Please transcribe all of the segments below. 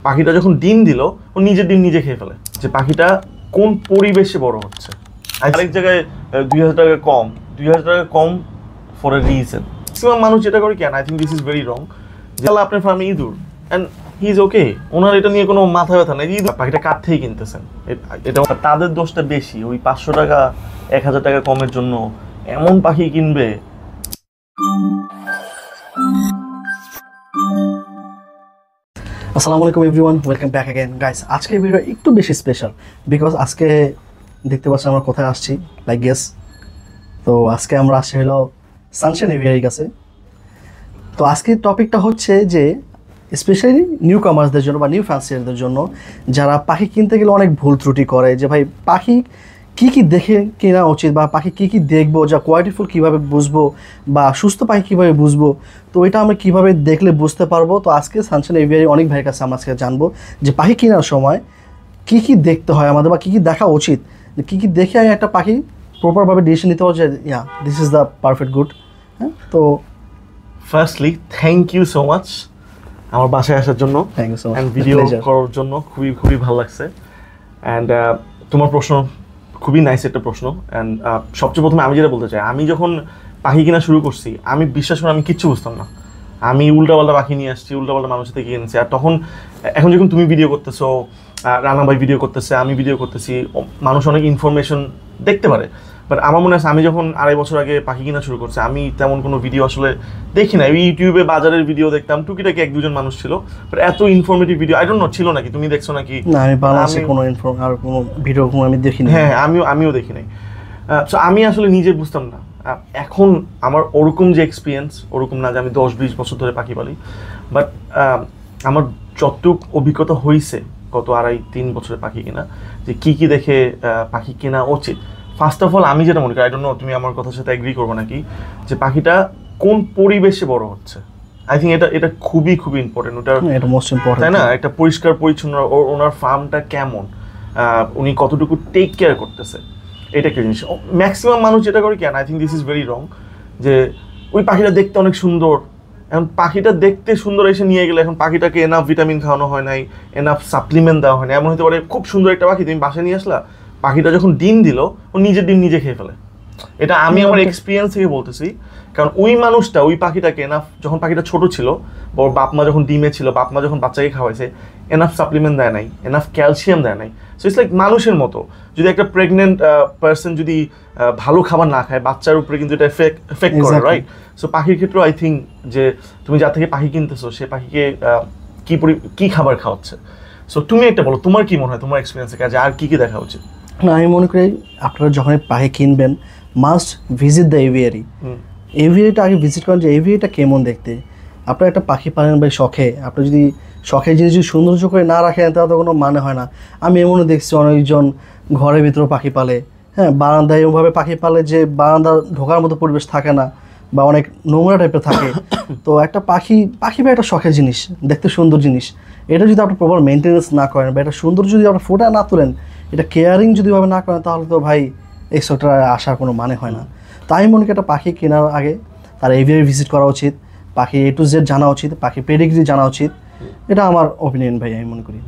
পাখিটা যখন ডিম দিল ও নিজের ডিম নিজে খেয়ে ফেলে। যে পাখিটা কোন পরিবেশে বড় হচ্ছে। আরেক জায়গায় 2000 টাকা কম, 2000 টাকা কম ফর এ রিজন। ম্যাক্সিমাম মানুষ যেটা করে কেন, I think this is very wrong. যে আপনার ফার্মে ইঁদুর অ্যান্ড হি ইজ ওকে, ওনার এটা নিয়ে কোনো মাথা ব্যথা নেই। ইঁদুর পাখিটা কাঠ থেকেই কিনতেছেন, এটা তাদের দোষটা বেশি। ওই 500 টাকা 1000 টাকা কমের জন্য এমন পাখি কিনবে। আসসালামু আলাইকুম everyone, welcome back again guys. আজকের ভিডিও একটু বেশি স্পেশাল বিকজ আজকে দেখতে পাচ্ছেন আমরা কোথায় আসছি, লাইক গেস। তো আজকে আমরা আসছি হলো সানশাইন এভিয়ারির কাছে। তো আজকের টপিকটা হচ্ছে যে স্পেশালি নিউ কামার্সদের জন্য বা নিউ ফ্যান্সিয়ারদের জন্য যারা পাখি কিনতে গেলে অনেক ভুল ত্রুটি করে, যে ভাই পাখি কী কী দেখে কেনা উচিত বা পাখি কী কী দেখবো, যা কোয়ালিটিফুল কীভাবে বুঝবো বা সুস্থ পাখি কীভাবে বুঝবো, তো এটা আমরা কীভাবে দেখলে বুঝতে পারবো। তো আজকে সানশাইন এভিয়ারি অনেক ভাইয়ের কাছে আমরা আজকে জানবো যে পাখি কেনার সময় কী কী দেখতে হয় আমাদের বা কী কী দেখা উচিত, কী কী দেখে আমি একটা পাখি প্রপারভাবে ডিসিশন নিতে পারবো যে yeah this is the perfect good. হ্যাঁ, তো firstly thank you so much আমার বাসায় আসার জন্য, thank you so much, and video করার জন্য খুবই ভালো লাগছে। অ্যান্ড তোমার প্রশ্ন খুবই নাইস একটা প্রশ্ন। অ্যান্ড সবচেয়ে প্রথমে আমি যেটা বলতে চাই, আমি যখন পাখি কেনা শুরু করছি আমি বিশ্বাস করে আমি কিচ্ছু বুঝতাম না। আমি উল্টাপাল্টা পাখি নিয়ে আসছি, উল্টাপাল্টা মানুষের থেকে কিনেছি। আর তখন এখন যখন তুমি ভিডিও করতেছো, রানা ভাই ভিডিও করতেছে, আমি ভিডিও করতেছি, মানুষ অনেক ইনফরমেশন দেখতে পারে। বাট আমার মনে আছে আমি যখন 2.5 বছর আগে পাখি কিনা শুরু করছি, আমি তেমন কোনো ভিডিও আসলে দেখি না। ইউটিউবে বাজারের ভিডিও দেখতাম, টুকিটাকি 1-2 মানুষ ছিল, বাট এত informative video I don't know ছিল নাকি, তুমি দেখছো নাকি? না, আমি বাংলাদেশে কোনো আর কোনো ভিডিও আমি দেখিনি। হ্যাঁ, আমিও দেখি নাই। সো আমি আসলে নিজে বুঝতাম না। এখন আমার ওরকম যে এক্সপিরিয়েন্স, ওরকম না যে আমি 10-20 বছর ধরে পাখি পালি, বাট আমার যতটুক অভিজ্ঞতা হয়েছে গত 2.5-3 বছরের পাখি কেনা, যে কী কী দেখে পাখি কেনা উচিত। ফার্স্ট অফ অল আমি যেটা মনে করি, আই ডোন্ট নো তুমি আমার কথার সাথে এগ্রি করবে নাকি, যে পাখিটা কোন পরিবেশে বড় হচ্ছে। আই থিঙ্ক এটা খুবই ইম্পর্টেন্ট। এটা মোস্ট ইম্পর্টেন্ট, তাই না? একটা পরিষ্কার পরিচ্ছন্ন, ওনার ফার্মটা কেমন, উনি কতটুকু টেক কেয়ার করতেছে, এটা একটা জিনিস। ম্যাক্সিমাম মানুষ যেটা করে কেন, I think this is very wrong, যে ওই পাখিটা দেখতে অনেক সুন্দর, এখন পাখিটা দেখতে সুন্দর এসে নিয়ে গেলে এখন পাখিটাকে এনাফ ভিটামিন খাওয়ানো হয় নাই, এনাফ সাপ্লিমেন্ট দেওয়া হয় না। এমন হতে পারে খুব সুন্দর একটা পাখি তুমি বাসায় নিয়ে আসলা, পাখিটা যখন ডিম দিল ও নিজের ডিম নিজে খেয়ে ফেলে। এটা আমি আমার এক্সপিরিয়েন্স থেকে বলতেছি। কারণ ওই মানুষটা ওই পাখিটাকে এনাফ, যখন পাখিটা ছোট ছিল, ওর বাপ মা যখন ডিমে ছিল, বাপ মা যখন বাচ্চাকে খাওয়াইছে, এনাফ সাপ্লিমেন্ট দেয় নাই, এনাফ ক্যালসিয়াম দেয় নাই। সো ইটস লাইক মানুষের মতো, যদি একটা প্রেগনেন্ট পার্সন যদি ভালো খাবার না খায়, বাচ্চার উপরে কিন্তু এটা এফেক্ট করে, রাইট? সো পাখির ক্ষেত্রেও আই থিঙ্ক যে তুমি যা থেকে পাখি কিনতেছো সে পাখিকে কি খাবার খাওয়াচ্ছে। সো তুমি একটা বলো, তোমার কি মনে হয়, তোমার এক্সপিরিয়েন্সের কাজে আর কি দেখা উচিত? না, আমি মনে করি আপনারা যখন পাখি কিনবেন মাস্ট ভিজিট দ্য এভিয়ারি। এভিয়ারিটা আগে ভিজিট করেন যে এভিয়ারিটা কেমন দেখতে। আপনার একটা পাখি পালেন ভাই শখে, আপনি যদি শখের জিনিস যদি সৌন্দর্য করে না রাখেন তাহলে তো কোনো মানে হয় না। আমি এমনও দেখছি অনেকজন ঘরের ভিতরেও পাখি পালে, হ্যাঁ, বারান্দায় এমনভাবে পাখি পালে যে বারান্দা ঢোকার মতো পরিবেশ থাকে না বা অনেক নোংরা টাইপের থাকে। তো একটা পাখি ভাই একটা শখের জিনিস, দেখতে সুন্দর জিনিস, এটা যদি আপনি প্রপার মেনটেন্যান্স না করেন বা এটা সুন্দর যদি আপনি ফোটা না তোলেন, এটা কেয়ারিং যদি ভাবে না করেন, তাহলে তো ভাই এক্সট্রা আসার কোনো মানে হয় না। তাই মনে করি একটা পাখি কেনার আগে তার এভিয়ারি ভিজিট করা উচিত, পাখি A to Z জানা উচিত, পাখি পেডিগ্রি জানা উচিত। এটা আমার অপিনিয়ন ভাই, আমি মনে করি।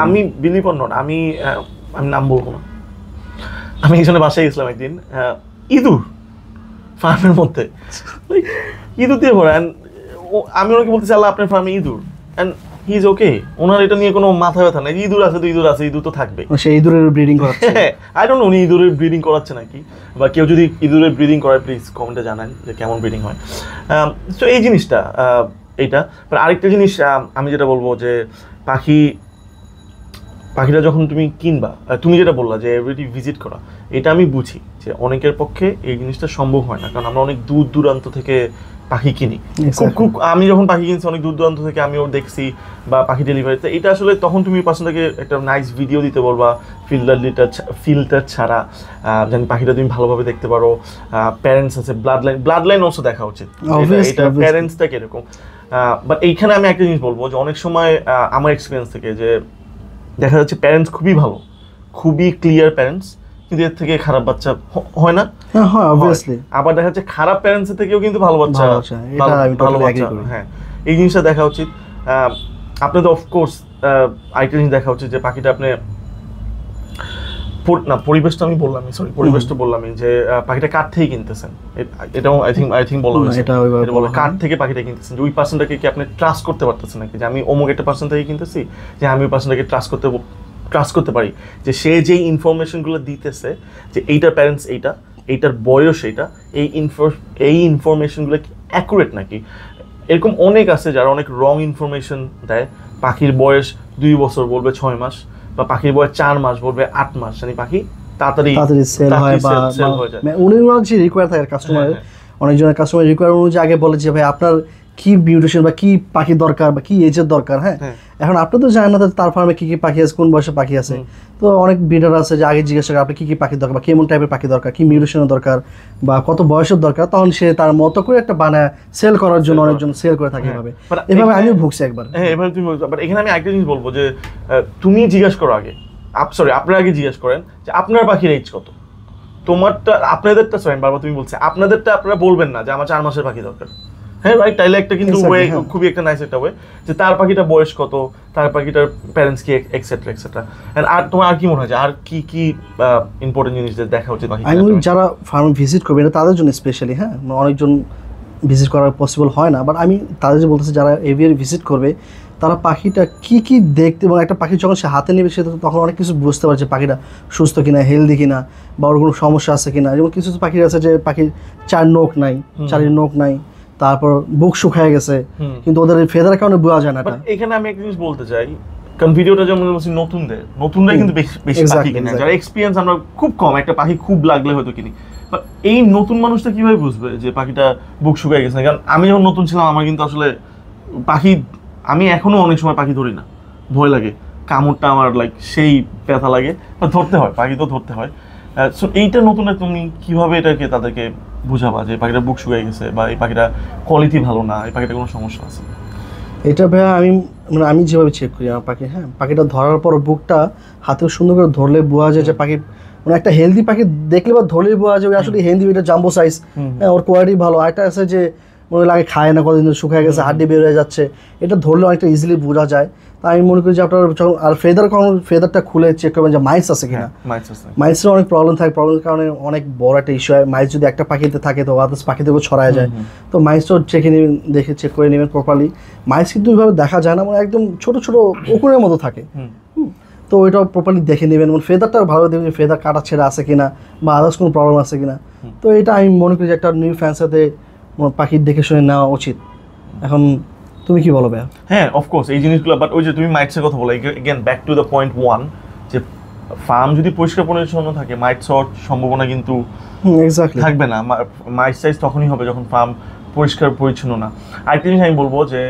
আমি বিলিভ অর নট, আমি নাম বলবো না, আমি এখানে বাসায় গেছিলাম একদিন, ইঁদুর ফার্মের মধ্যে, ইঁদুর দিয়ে ভরা। আমি ওনাকে বলতেছি আল্লাহ আপনার ফার্মে ইঁদুর, অ্যান্ড হি ইজ ওকে, ওনার এটা নিয়ে কোনো মাথা ব্যথা নেই। ইঁদুর আছে তো ইঁদুর আছে, ইঁদুর তো থাকবে। সে ইঁদুরের ব্রিডিং করাচ্ছে, আই ডোন্ট নো উনি ইঁদুরের ব্রিডিং করাচ্ছে নাকি, বা কেউ যদি ইঁদুরের ব্রিডিং করায় প্লিজ কমেন্টে জানান যে কেমন ব্রিডিং হয়। সো এই জিনিসটা এইটা। আরেকটা জিনিস আমি যেটা বলবো যে পাখিটা যখন তুমি কিনবা, তুমি যেটা বললা যে এভরিডে ভিজিট করা, এটা আমি বুঝি যে অনেকের পক্ষে এই জিনিসটা সম্ভব হয় না, কারণ আমরা অনেক দূর দূরান্ত থেকে পাখি কিনি। আমি যখন পাখি কিনছি অনেক দূর দূরান্ত থেকে আমিও দেখছি, বা পাখি ডেলিভারিতে, এটা আসলে তখন তুমি পার্সনটাকে একটা নাইস ভিডিও দিতে বলবা ফিল্টার ছাড়া, যেন পাখিটা তুমি ভালোভাবে দেখতে পারো। প্যারেন্টস আছে, ব্লাড লাইন অলসো দেখা উচিত, এটা প্যারেন্টসটা কিরকম। বাট এইখানে আমি একটা জিনিস বলবো যে অনেক সময় আমার এক্সপিরিয়েন্স থেকে যে দেখা যাচ্ছে প্যারেন্টস খুবই ভালো, খুবই ক্লিয়ার প্যারেন্টস, কিন্তু এর থেকে খারাপ বাচ্চা হয় না। হ্যাঁ, অবভিয়াসলি। আবার দেখা যাচ্ছে খারাপ প্যারেন্টস থেকেও কিন্তু ভালো বাচ্চা। হ্যাঁ, এই জিনিসটা দেখা উচিত। আপনি তো অফকোর্স আরেকটা জিনিস দেখা হচ্ছে যে পাখিটা আপনি না পরিবেশটা আমি বললামই, সরি পরিবেশটা বললামই যে পাখিটা কাঠ থেকে কিনতেছেন, এটাও আই থিঙ্ক বলা হয়েছে, এটা বলে কাঠ থেকে পাখিটা কিনতেছেন, যে ওই পার্সনটাকে কি আপনি ট্রাস্ট করতে পারতেছেন নাকি, যে আমি অমুক একটা পার্সন থেকে কিনতেছি, যে আমি ওই পার্সনটাকে ট্রাস্ট করতে পারি, যে সে যেই ইনফরমেশনগুলো দিতেছে যে এইটার প্যারেন্টস এইটার বয়স এই ইনফরমেশনগুলো কি অ্যাকুরেট নাকি। এরকম অনেক আছে যারা অনেক রং ইনফরমেশন দেয়, পাখির বয়স 2 বছর বলবে 6 মাস, বা পাখির বয়স 4 মাস বলবে 8 মাস, মানে পাখি তাড়াতাড়ি সেল হয় বা উনি যে রিকোয়ার থাকে কাস্টমারের, অনেকজনের কাস্টমার রিকোয়ার অনুযায়ী আগে বলে যে ভাই আপনার কি মিউটেশন বা কি পাখি দরকার বা কি এজের দরকার। হ্যাঁ, এখন আপনি তো জানেন না তার ফার্মে কি কি পাখি আছে, কোন বয়সে পাখি আছে। তো অনেক ব্রিডার আছে যে আগে জিজ্ঞাসা করে আপনি কি কি পাখি দরকার বা কেমন টাইপের পাখি দরকার, কি মিউটেশনের দরকার বা কত বয়সের দরকার, তখন সে তার মতো করে একটা বানায় সেল করার জন্য অনেকজন সেল করে থাকে এভাবে। এভাবে আমিও ভুগছি একবার। হ্যাঁ, এভাবে তুমি বলছো, বাট এখানে আমি একটা জিনিস বলবো যে তুমি জিজ্ঞাসা করো আগে, আপনারা আগে জিজ্ঞাসা করেন যে আপনার পাখির এজ কত, তোমারটা আপনাদেরটা, সরি বারবার তুমি বলছে আপনাদেরটা, আপনারা বলবেন না যে আমার 4 মাসের পাখি দরকার। হ্যাঁ রাইট, তাইলে একটা কিন্তু ওয়ে, খুবই একটা নাইস একটা ওয়ে, যে তার পাখিটা বয়স কত, তার পাখিটার প্যারেন্টস কি, এক্সেট্রা এক্সেট্রা। আর তোমার আর কি মনে হয় যে আর কি কি ইম্পর্টেন্ট জিনিস দেখা উচিত পাখি? আমি যারা ফার্ম ভিজিট করবে এটা তাদের জন্য স্পেশালি, হ্যাঁ অনেকজন ভিজিট করা পসিবল হয় না, বাট আমি তাদের যে বলতেছি যারা এভিয়ারি ভিজিট করবে তারা পাখিটা কি কি দেখতে, এবং একটা পাখি যখন সে হাতে নেবে সে তখন অনেক কিছু বুঝতে পারছে পাখিটা সুস্থ কিনা, হেলদি কিনা, বা ওর কোনো সমস্যা আছে কিনা। যেমন কিছু পাখি আছে যে পাখির 4 নখ নাই, 4 নখ নাই, তারপর বুক শুকায় গেছে, কিন্তু ওদের ফেদার কারণে বোঝা যায় না। এখানে আমি একটা জিনিস বলতে চাই, কারণ ভিডিওটা যেমন বলছি নতুনরাই কিন্তু বেশি পাখি কিনে, যারা এক্সপিরিয়েন্স আমরা খুব কম, একটা পাখি খুব লাগলে হয়তো কিনি। এই নতুন মানুষটা কিভাবে বুঝবে যে পাখিটা বুক শুকায় গেছে? কারণ আমি যখন নতুন ছিলাম আমার কিন্তু আসলে পাখি, আমি এখনো অনেক সময় পাখি ধরি না, ভয় লাগে, কামড়টা আমার সেই ব্যথা লাগে, ধরতে হয়, পাখি তো ধরতে হয়। সো এইটা নতুন, তুমি কিভাবে এটাকে তাদেরকে বুঝাবা যে পাখিটা বুক শুকায় গেছে, বা এই পাখিটা কোয়ালিটি ভালো না, এই পাখিটা কোনো সমস্যা আছে? এটা ভাইয়া আমি যেভাবে চেক করি আমার পাখি, হ্যাঁ পাখিটা ধরার পর বুকটা হাতে সুন্দর করে ধরলে বোঝা যায় যে পাখি একটা হেলদি পাখি দেখলে বা ধরলেই বোঝা যায় আসলে হেলদি, এটা জাম্বো সাইজ, হ্যাঁ ওর কোয়ালিটি ভালো। একটা আছে যে মনে লাগে খায় না, কতদিন শুকিয়ে গেছে, হাড্ডি বের হয়ে যাচ্ছে, এটা ধরলে অনেকটা ইজিলি বোঝা যায়। তাই আমি মনে করি যে আপনার যখন আর ফেদারটা খুলে চেক করবেন যে মাইস আছে কিনা। মাইসের অনেক প্রবলেম থাকে, প্রবলেমের কারণে অনেক বড় একটা ইস্যু হয়। মাইস যদি একটা পাখিতে থাকে তো আদার্স পাখিতেও ছড়ায় যায়। তো মাইসটাও চেক করে নেবেন প্রপারলি। মাইস কিন্তু ওইভাবে দেখা যায় না, মানে একদম ছোট ছোট উকুনের মতো থাকে, তো ওইটাও প্রপারলি দেখে নেবেন। মানে ফেদারটা ভালো দেখবেন যে ফেদার কাটা ছেড়ে আছে কিনা, বা আদার্স কোনো প্রবলেম আছে কিনা। তো এটা আমি মনে করি যে একটা নিউ ফ্যান্সাতে পাখির দেখে শুনে নেওয়া উচিত। এখন তুমি কি বলো ভাইয়া? হ্যাঁ অফকোর্স এই জিনিসগুলো, বাট ওই যে তুমি মাইটসের কথা বলো, again back to the point 1, যে ফার্ম যদি পরিষ্কার পরিচ্ছন্ন থাকে মাইটস হওয়ার সম্ভাবনা কিন্তু থাকবে না। মাইট সাইজ তখনই হবে যখন ফার্ম পরিষ্কার পরিচ্ছন্ন না। আরেকটা জিনিস আমি বলবো যে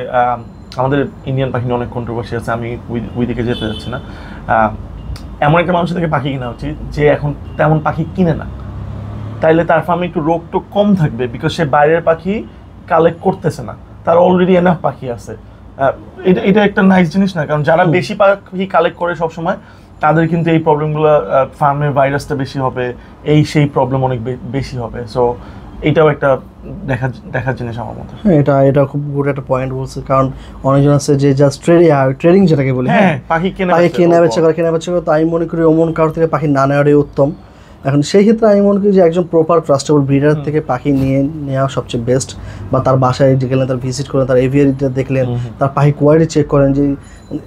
আমাদের ইন্ডিয়ান পাখি নিয়ে অনেক কন্ট্রোভার্সি আছে, আমি ওই দিকে যেতে যাচ্ছি না। এমন একটা মানুষের থেকে পাখি কেনা উচিত যে এখন তেমন পাখি কিনে না, তাইলে তার ফার্মে একটু রোগ টোগ কম থাকবে, বিকজ সে বাইরের পাখি কালেক্ট করতেছে না, তার অলরেডি এনাফ পাখি আছে। এটা একটা নাইস জিনিস না? কারণ যারা বেশি পাখি কালেক্ট করে সবসময় তাদের কিন্তু এই প্রবলেমগুলো, ফার্মের ভাইরাসটা বেশি হবে, সেই প্রবলেম অনেক বেশি হবে। সো এটাও একটা দেখার জিনিস আমার মতে। হ্যাঁ এটা খুব গুড একটা পয়েন্ট বলছে, কারণ অনেকজন আছে যে জাস্ট ট্রেডিং যেটাকে বলি, হ্যাঁ পাখি কেনা বেচা করে, তো আমি মনে করি অমন কারোর থেকে পাখি না নেওয়াটাই উত্তম। এখন সেই ক্ষেত্রে আমি মনে করি যে একজন প্রপার ট্রাস্টেবল ব্রিডার থেকে পাখি নেওয়া সবচেয়ে বেস্ট। বা তার বাসায় গেলেন, তার ভিজিট করেন, তার এভিয়ারিটা দেখলেন, তার পাখি কোয়ালিটি চেক করেন যে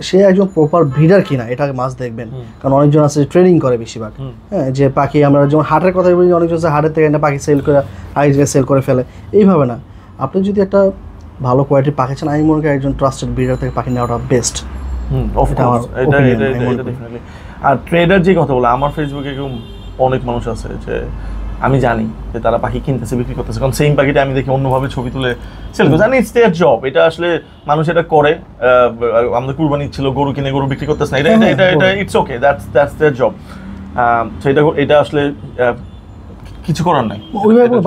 সে একজন প্রপার ব্রিডার কিনা, এটাকে মাস্ট দেখবেন। কারণ অনেকজন আছে ট্রেনিং করে বেশিরভাগ, হ্যাঁ যে পাখি আমরা যেমন হাটের কথা বলি, অনেকজন আছে হাটের থেকে একটা পাখি সেল করে আগে জায়গায় সেল করে ফেলে, এইভাবে না। আপনি যদি একটা ভালো কোয়ালিটির পাখি চান, আমি মনে করি একজন ট্রাস্টেড ব্রিডার থেকে পাখি নেওয়াটা বেস্ট। আর ট্রেডার যে কথা বলে, আমার ফেসবুকে অনেক মানুষ আছে যে আমি জানি যে তারা পাখি কিনতেছে, বিক্রি করতেছে, কারণ সেম পাখিটা আমি দেখি অন্যভাবে ছবি তুলে সেল করছে। জানি ইটস দেয়ার জব, এটা আসলে মানুষ এটা করে। আমাদের কুরবানি ছিল, গরু কিনে গরু বিক্রি করতেছে না, এটা it's okay, that's there job. এটা আসলে কিছু করার নাই।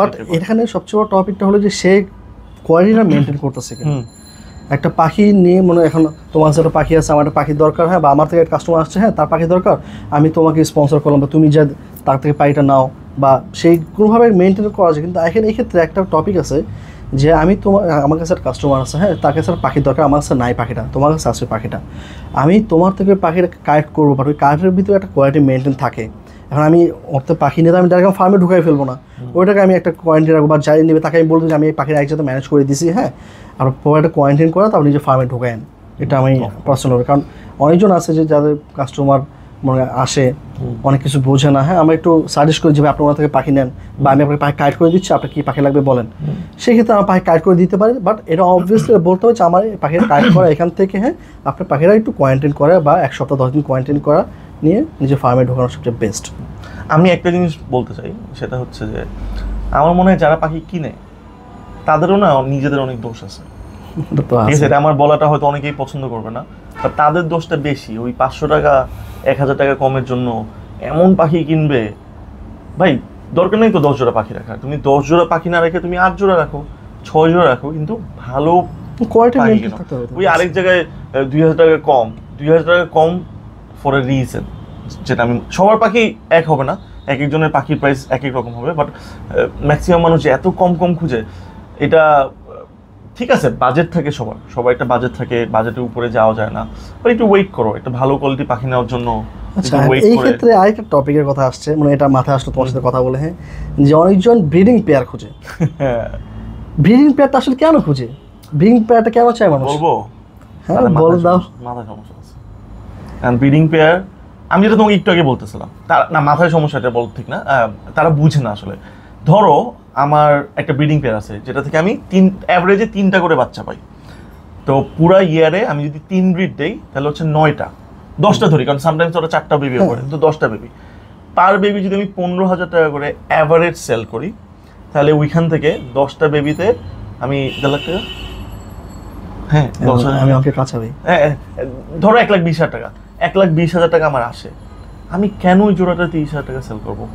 বাট এখানে সবচেয়ে বড় টপিকটা হলো যে সে কোয়ালিটিটা মেনটেন করতেছে কিনা। একটা পাখি নিয়ে মনে এখন তোমার কাছে একটা পাখি আছে, আমার একটা পাখির দরকার, হ্যাঁ বা আমার থেকে একটা কাস্টমার আসছে, হ্যাঁ তার পাখি দরকার, আমি তোমাকে স্পন্সর করলাম বা তুমি যা তার থেকে পাখিটা নাও, বা সেই কোনোভাবে মেনটেন করা যায়। কিন্তু এখানে এই ক্ষেত্রে একটা টপিক আছে যে আমি তোমার আমার কাছে একটা কাস্টমার আছে, হ্যাঁ, তার কাছে একটা পাখির দরকার, আমার কাছে নাই পাখিটা, তোমার কাছে আছে পাখিটা, আমি তোমার থেকে পাখিটা কালেক্ট করবো, বাট ওই কার্ডের ভিতরে একটা কোয়ালিটি মেনটেন থাকে। এখন আমি ওর তো পাখি নিয়ে তো আমি ডাইরেক্ট ফার্মে ঢুকাই ফেলবো না, ওইটাকে আমি একটা কোয়ারেন্টাইন রাখবো, বা যাই নেবে তাকে আমি বলবো যে আমি এই পাখির একসাথে ম্যানেজ করে দিছি, হ্যাঁ, আর পরে একটা কোয়ারেন্টাইন করা তারপর নিজে ফার্মে ঢুকায়েন, এটা আমি পার্সোনাল। কারণ অনেকজন আছে যে যাদের কাস্টমার মানে আসে অনেক কিছু বোঝে না, হ্যাঁ, আমরা একটু সাজেস্ট করি যে আপনি ওনার থেকে পাখি নেন, বা আমি আপনাকে পাখি কাইড করে দিচ্ছি, আপনার কী পাখি লাগবে বলেন, সেক্ষেত্রে আমার পাখি কাইড করে দিতে পারি। বাট এটা অবভিয়াসলি বলতে হবে যে আমার এই পাখিটা কাইড করা এখান থেকে, হ্যাঁ, আপনার পাখিরা একটু কোয়ারেন্টাইন করা বা 1 সপ্তাহ 10 দিন কোয়ারেন্টাইন করা নিয়ে নিজের ফার্মে ঢোকানো সবচেয়ে বেস্ট। আমি একটা জিনিস বলতে চাই, সেটা হচ্ছে যে আমার মনে হয় যারা পাখি কিনে তাদেরও না নিজেদের অনেক দোষ আছে, ঠিক আছে? এটা আমার বলাটা হয়তো অনেকেই পছন্দ করবে না, বাট তাদের দোষটা বেশি। ওই 500 টাকা 1000 টাকা কমের জন্য এমন পাখি কিনবে, ভাই দরকার নেই তো 10 জোড়া পাখি রাখার। তুমি 10 জোড়া পাখি না রেখে তুমি 8 জোড়া রাখো, 6 জোড়া রাখো, কিন্তু ভালো কোয়ালিটি পাখি মেইনটেইন কিনো। করতে হবে। ওই আরেক জায়গায় 2000 টাকা কম, 2000 টাকা কম ফর এ রিজন, যেটা আমি সবার পাখি এক হবে না, এক একজনের পাখির প্রাইস এক এক রকম হবে, বাট ম্যাক্সিমাম মানুষ এত কম কম খুঁজে, এটা ঠিক আছে, বাজেট থাকে সবার একটা বাজেট থাকে, বাজেটের উপরে যাওয়া যায় না, বাট একটু ওয়েট করো, একটা ভালো কোয়ালিটি পাখি নেওয়ার জন্য আচ্ছা, এই ক্ষেত্রে আরেকটা টপিকের কথা আসছে, মানে এটা মাথায় আসলো তোমার সাথে কথা বলে, হ্যাঁ, যে অনেকজন ব্রিডিং পেয়ার খুঁজে। ব্রিডিং পেয়ারটা আসলে কেন খুঁজে? ব্রিডিং পেয়ারটা কেন চায় মানুষ? বলবো? হ্যাঁ, বল দাও। মাথায় সমস্যা আছে, কারণ ব্রিডিং পেয়ার, আমি যেটা তোমাকে একটু আগে বলতেছিলাম, তার না মাথায় সমস্যা, এটা বল ঠিক না, তারা বুঝে না আসলে। ধরো আমার একটা ব্রিডিং পেয়ার আছে, যেটা থেকে আমি অ্যাভারেজে 3টা করে বাচ্চা পাই, তো পুরা ইয়ারে আমি যদি 3 ব্রিড দেই তাহলে হচ্ছে 9টা, 10টা ধরি, কারণ সামটাইমস ওরা 4টা বেবিও করে, তো 10টা বেবি, পার বেবি যদি আমি 15,000 টাকা করে অ্যাভারেজ সেল করি, তাহলে ওইখান থেকে 10টা বেবিতে আমি 1.5 লাখ টাকা, হ্যাঁ 10,000, আমি আমাকে কাছাবে, হ্যাঁ ধরো 1,20,000 টাকা, 1,20,000 টাকা আমার আসে, আমি কেন ওই জোড়াটা 30,000 টাকা সেল করবো?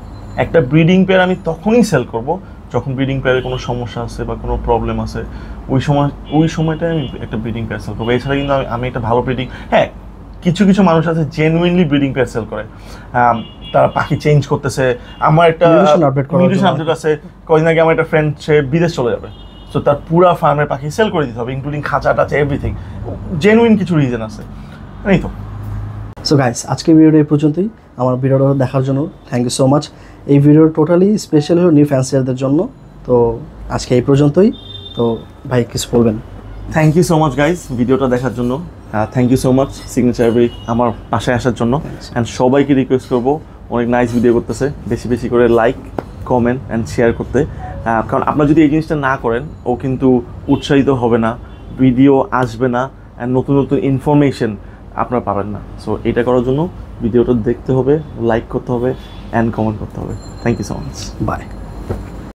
একটা ব্রিডিং পেয়ার আমি তখনই সেল করব যখন ব্রিডিং পেয়ারে কোনো সমস্যা আছে বা কোনো প্রবলেম আছে, ওই সময়টায় আমি একটা ব্রিডিং পেয়ার সেল করবো। এছাড়া কিন্তু আমি একটা ভালো ব্রিডিং, হ্যাঁ কিছু কিছু মানুষ আছে জেনুইনলি ব্রিডিং পেয়ার সেল করে, তারা পাখি চেঞ্জ করতেছে। আমার একটা মিউটেশন আপডেট আছে, কদিন আগে আমার একটা ফ্রেন্ড, সে বিদেশ চলে যাবে, সো তার পুরা ফার্মের পাখি সেল করে দিতে হবে, ইনক্লুডিং খাঁচা টাচা এভরিথিং, জেনুইন কিছু রিজন আছে, এই তো। সো গাইস, আজকের ভিডিওটা এই পর্যন্তই। আমার ভিডিওটা দেখার জন্য থ্যাংক ইউ সো মাচ। এই ভিডিওটা টোটালি স্পেশাল হলো নিউ ফ্যান্সিয়ারদের জন্য। তো আজকে এই পর্যন্তই। তো ভাই কিছু বলবেন? Thank you so much guys ভিডিওটা দেখার জন্য, thank you so much signature every আমার পাশে আসার জন্য, অ্যান্ড সবাইকে রিকোয়েস্ট করবো, অনেক নাইস ভিডিও করতেছে, বেশি বেশি করে লাইক, কমেন্ট অ্যান্ড শেয়ার করতে, কারণ আপনারা যদি এই জিনিসটা না করেন ও কিন্তু উৎসাহিত হবে না, ভিডিও আসবে না, অ্যান্ড নতুন নতুন ইনফরমেশন আপনারা পাবেন না। সো এটা করার জন্য ভিডিওটা দেখতে হবে, লাইক করতে হবে অ্যান্ড কমেন্ট করতে হবে। Thank you so much, by.